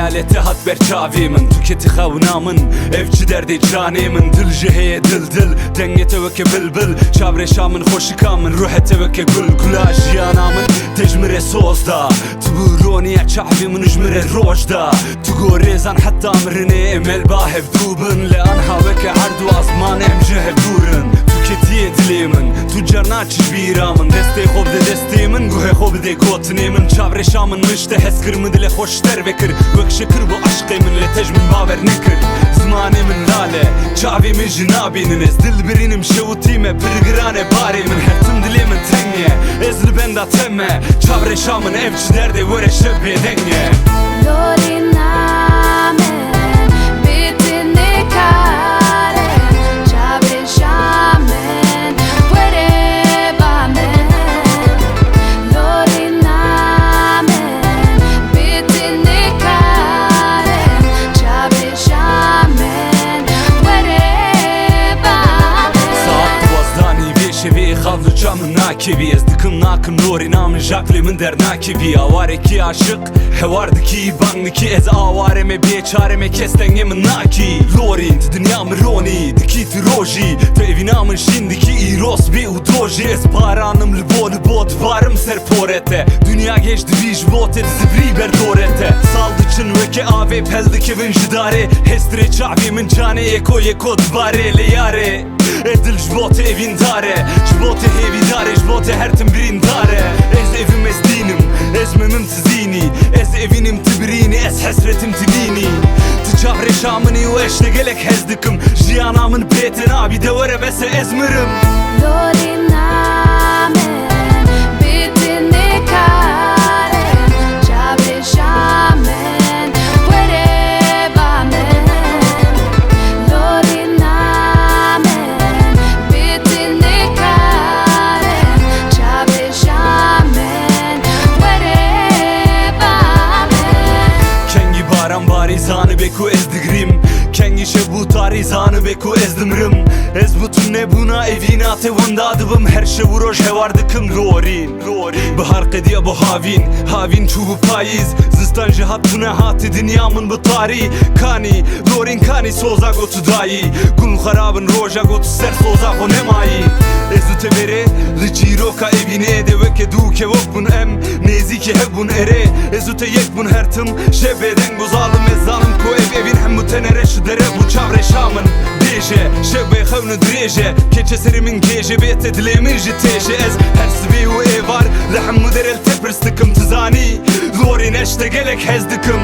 hayaleti hat berçavi min tüketi xewna min evçi derdê canê min dil ji heye dil dengê te weke bilbil çavreşa min xweşika min ruhe te weke gul gula jiyana min te ji mirê soz da tu bi roniya çavê min ji mirê roj da tu gorêzan heta mirinê em elba hevdû bin li anha weke erd û asman em ji hev dûrin tüketiye dilê min tu carna çi ji bîra min destê xwe bide destê min guhê xwe bidê gotinê min çavreşa min mişte hez kir min dilê xweş dervekir wek şekir bu aşkê min lê te ji min bawer nekir zimanê min lale çavê min jî nabînin ez dil birînim şewitî me pir giran e barê min her tim dilê min teng ye ez li benda te me çavreşa min ev çi derdê were şev bêdeng ye Xavlu çamın nakevi ez dikim nakim lori namın jakli min der nakevi avareki aşık hevardiki bangdiki ez avareme beçareme kestenge min naki lorin dünya mı roni diki roji te evinamın şindiki iros be udoji ez paranım li bot varım serporete dünya geçti vij bote zibri berdorete saldıçın veke ave peldiki vin jidare hestre çavi min cane eko dvare le yare Edil jbote evin dare Jbote hevi dare Jbote her tim birin dare Ez evim ez dinim Ez memim tizini Ez evinim tibirini Ez hesretim tibini Ticavre şamini u eşte gelek hezdikim Jiyanamın beten abi de vere bese ezmirim Lorin namen Bitini karen Çavre şamen Vere bamen Lorin namen Bitini karen Çavre şamen Vere bamen Kengi baran bari zanı beku ezdigrim Kengi şebu tari zanı beku ezdimrim Ez butun ne buna evina te vundadıbım Her şey vuroj hevardıkım lorin Bahar qediye bu havin çubu payiz Zistan jihat buna hati dünyamın bu tari Kani lorin kani soza gotu dayi Gul xarabın roja gotu ser soza ko nemayi Ezu te vere Lichiroka evine de veke duke vok bun em Nezike hev bun ere Ezu te yek bun her tim Şebeden guzalım ezanım ko evin hem mutenere şidere bu çavre şamın Deje şebe xevnu dreje Keçe serimin geje bete dilemin jiteje Ez her sibi u evar Lehem muderel teprstıkım tizani Lorin eşte gelek hezdikim